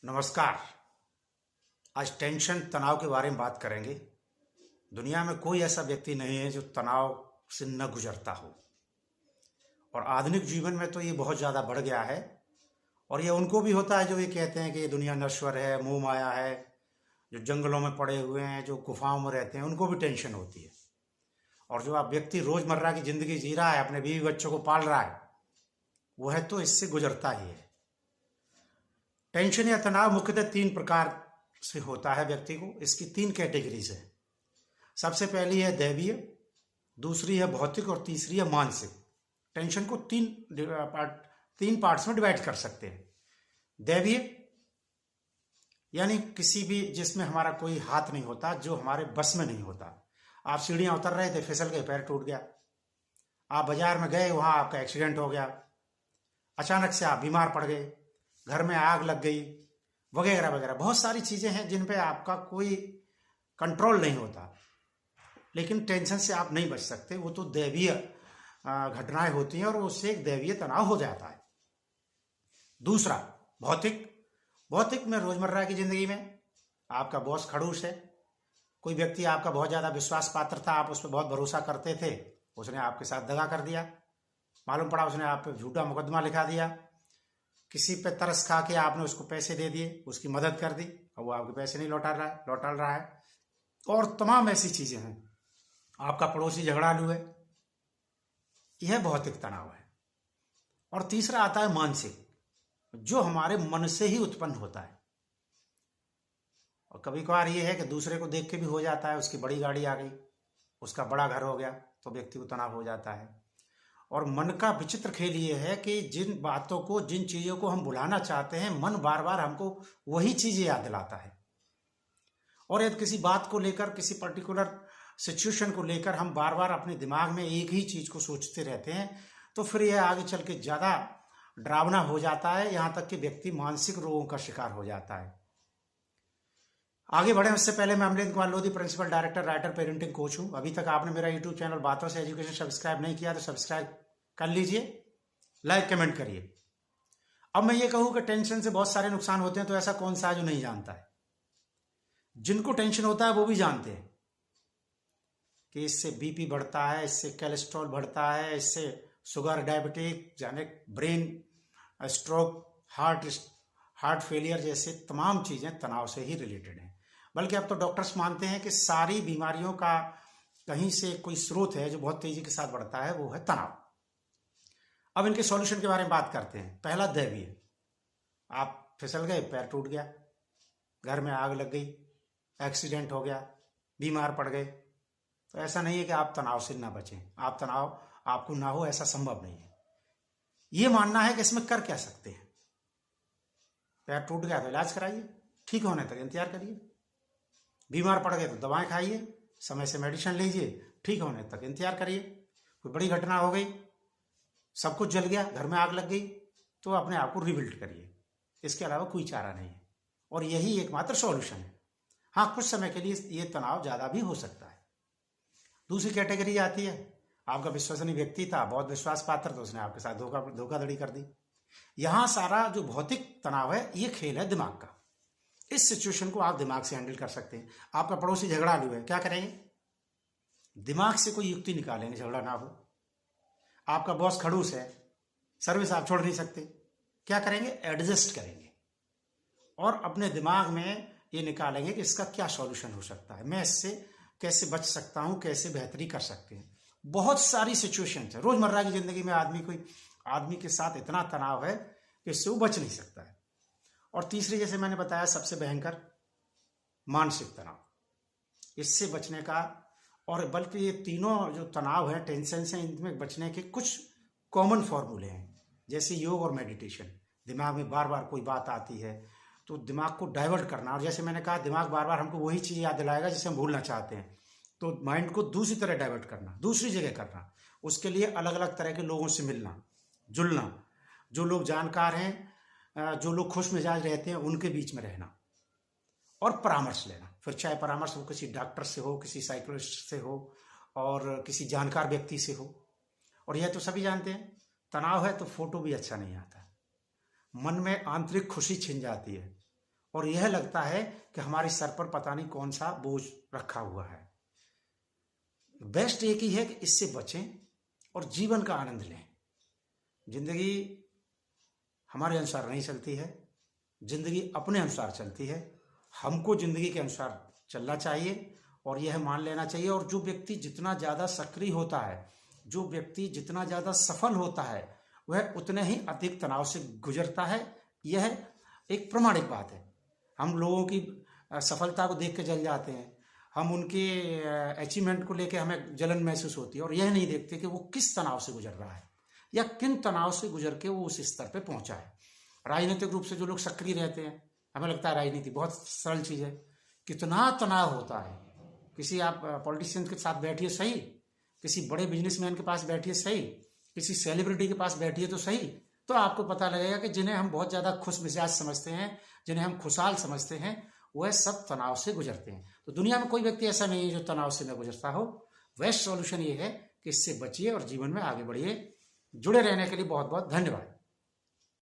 नमस्कार। आज टेंशन तनाव के बारे में बात करेंगे। दुनिया में कोई ऐसा व्यक्ति नहीं है जो तनाव से न गुजरता हो, और आधुनिक जीवन में तो ये बहुत ज़्यादा बढ़ गया है। और ये उनको भी होता है जो ये कहते हैं कि ये दुनिया नश्वर है, मोह माया है, जो जंगलों में पड़े हुए हैं, जो गुफाओं में रहते हैं, उनको भी टेंशन होती है। और जो आप व्यक्ति रोज़मर्रा की ज़िंदगी जी रहा है, अपने बीवी बच्चों को पाल रहा है, वह तो इससे गुजरता ही है। टेंशन या तनाव मुख्यतः तीन प्रकार से होता है व्यक्ति को। इसकी तीन कैटेगरीज है। सबसे पहली है दैवीय, दूसरी है भौतिक और तीसरी है मानसिक। टेंशन को तीन पार्ट्स में डिवाइड कर सकते हैं। दैवीय यानी किसी भी जिसमें हमारा कोई हाथ नहीं होता, जो हमारे बस में नहीं होता। आप सीढ़ियां उतर रहे थे, फिसल गए, पैर टूट गया। आप बाजार में गए, वहां आपका एक्सीडेंट हो गया। अचानक से आप बीमार पड़ गए, घर में आग लग गई, वगैरह वगैरह। बहुत सारी चीजें हैं जिन पे आपका कोई कंट्रोल नहीं होता, लेकिन टेंशन से आप नहीं बच सकते। वो तो दैवीय घटनाएं होती हैं और उससे एक दैवीय तनाव हो जाता है। दूसरा भौतिक। भौतिक में रोजमर्रा की जिंदगी में आपका बॉस खड़ूस है, कोई व्यक्ति आपका बहुत ज्यादा विश्वास पात्र था, आप उस पर बहुत भरोसा करते थे, उसने आपके साथ दगा कर दिया, मालूम पड़ा उसने आप पे झूठा मुकदमा लिखा दिया। किसी पे तरस खा के आपने उसको पैसे दे दिए, उसकी मदद कर दी, और वो आपके पैसे नहीं लौटा रहा है। और तमाम ऐसी चीजें हैं। आपका पड़ोसी झगड़ालू है, यह भौतिक तनाव है। और तीसरा आता है मानसिक, जो हमारे मन से ही उत्पन्न होता है। और कभी कभार ये है कि दूसरे को देख के भी हो जाता है। उसकी बड़ी गाड़ी आ गई, उसका बड़ा घर हो गया, तो व्यक्ति को तनाव हो जाता है। और मन का विचित्र खेल ये है कि जिन बातों को, जिन चीजों को हम भुलाना चाहते हैं, मन बार बार हमको वही चीजें याद दिलाता है। और यदि किसी बात को लेकर, किसी पर्टिकुलर सिचुएशन को लेकर हम बार बार अपने दिमाग में एक ही चीज को सोचते रहते हैं, तो फिर यह आगे चल के ज्यादा डरावना हो जाता है, यहां तक कि व्यक्ति मानसिक रोगों का शिकार हो जाता है। आगे बढ़े उससे पहले मैं Amarendra Kumar Lodhi, principal director, writer, parenting coach हूं। अभी तक आपने मेरा यूट्यूब चैनल बातों से एजुकेशन सब्सक्राइब नहीं किया तो सब्सक्राइब कर लीजिए, लाइक कमेंट करिए। अब मैं ये कहूं कि टेंशन से बहुत सारे नुकसान होते हैं, तो ऐसा कौन सा है जो नहीं जानता है? जिनको टेंशन होता है वो भी जानते हैं कि इससे बीपी बढ़ता है, इससे कोलेस्ट्रॉल बढ़ता है, इससे शुगर, डायबिटिक, जाने ब्रेन स्ट्रोक, हार्ट फेलियर जैसे तमाम चीजें तनाव से ही रिलेटेड हैं। बल्कि अब तो डॉक्टर्स मानते हैं कि सारी बीमारियों का कहीं से कोई स्रोत है जो बहुत तेजी के साथ बढ़ता है, वो है तनाव। अब इनके सॉल्यूशन के बारे में बात करते हैं। पहला दैवीय। आप फिसल गए, पैर टूट गया, घर में आग लग गई, एक्सीडेंट हो गया, बीमार पड़ गए, तो ऐसा नहीं है कि आप तनाव से ना बचें, आप तनाव आपको ना हो, ऐसा संभव नहीं है। ये मानना है कि इसमें कर क्या सकते हैं। पैर टूट गया तो इलाज कराइए, ठीक होने तक इंतजार करिए। बीमार पड़ गए तो दवाएं खाइए, समय से मेडिसिन लीजिए, ठीक होने तक इंतजार करिए। कोई बड़ी घटना हो गई, सब कुछ जल गया, घर में आग लग गई, तो अपने आप को रिबिल्ड करिए। इसके अलावा कोई चारा नहीं है, और यही एकमात्र सॉल्यूशन है। हाँ, कुछ समय के लिए ये तनाव ज्यादा भी हो सकता है। दूसरी कैटेगरी आती है, आपका विश्वसनीय व्यक्ति था, बहुत विश्वास पात्र, तो उसने आपके साथ धोखाधड़ी कर दी। यहां सारा जो भौतिक तनाव है, ये खेल है दिमाग का। इस सिचुएशन को आप दिमाग से हैंडल कर सकते हैं। आपका पड़ोसी झगड़ालू है, क्या करेंगे? दिमाग से कोई युक्ति निकालेंगे, झगड़ा ना हो। आपका बॉस खड़ूस है, सर्विस आप छोड़ नहीं सकते, क्या करेंगे? एडजस्ट करेंगे, और अपने दिमाग में ये निकालेंगे कि इसका क्या सॉल्यूशन हो सकता है, मैं इससे कैसे बच सकता हूं, कैसे बेहतरी कर सकते हैं। बहुत सारी सिचुएशन है रोजमर्रा की जिंदगी में। आदमी के साथ इतना तनाव है कि इससे वो बच नहीं सकता है। और तीसरी, जैसे मैंने बताया, सबसे भयंकर मानसिक तनाव। इससे बचने का, और बल्कि ये तीनों जो तनाव है, टेंशन से, इनमें बचने के कुछ कॉमन फॉर्मूले हैं, जैसे योग और मेडिटेशन। दिमाग में बार बार कोई बात आती है तो दिमाग को डाइवर्ट करना। और जैसे मैंने कहा, दिमाग बार बार हमको वही चीज याद दिलाएगा जिसे हम भूलना चाहते हैं, तो माइंड को दूसरी तरह डाइवर्ट करना, दूसरी जगह करना। उसके लिए अलग अलग तरह के लोगों से मिलना, जुलना, जो लोग जानकार हैं, जो लोग खुश मिजाज रहते हैं, उनके बीच में रहना, और परामर्श लेना। फिर चाहे परामर्श वो किसी डॉक्टर से हो, किसी साइकोलॉजिस्ट से हो, और किसी जानकार व्यक्ति से हो। और यह तो सभी जानते हैं, तनाव है तो फोटो भी अच्छा नहीं आता, मन में आंतरिक खुशी छिन जाती है, और यह लगता है कि हमारे सर पर पता नहीं कौन सा बोझ रखा हुआ है। बेस्ट एक ही है कि इससे बचें और जीवन का आनंद लें। जिंदगी हमारे अनुसार नहीं चलती है, जिंदगी अपने अनुसार चलती है। हमको जिंदगी के अनुसार चलना चाहिए और यह मान लेना चाहिए। और जो व्यक्ति जितना ज़्यादा सक्रिय होता है, जो व्यक्ति जितना ज़्यादा सफल होता है, वह उतने ही अधिक तनाव से गुजरता है। यह एक प्रमाणिक बात है। हम लोगों की सफलता को देख के जल जाते हैं, हम उनके अचीवमेंट को लेके हमें जलन महसूस होती है और यह नहीं देखते कि वो किस तनाव से गुजर रहा है या किन तनाव से गुजर के वो उस स्तर पे पहुंचा है। राजनीतिक रूप से जो लोग सक्रिय रहते हैं, हमें लगता है राजनीति बहुत सरल चीज़ है, कितना तनाव होता है। किसी आप पॉलिटिशियन के साथ बैठिए सही, किसी बड़े बिजनेसमैन के पास बैठिए सही, किसी सेलिब्रिटी के पास बैठिए तो सही, तो आपको पता लगेगा कि जिन्हें हम बहुत ज़्यादा खुश मिजाज समझते हैं, जिन्हें हम खुशहाल समझते हैं, वह सब तनाव से गुजरते हैं। तो दुनिया में कोई व्यक्ति ऐसा नहीं है जो तनाव से न गुजरता हो। बेस्ट सॉल्यूशन ये है कि इससे बचिए और जीवन में आगे बढ़िए। जुड़े रहने के लिए बहुत बहुत धन्यवाद।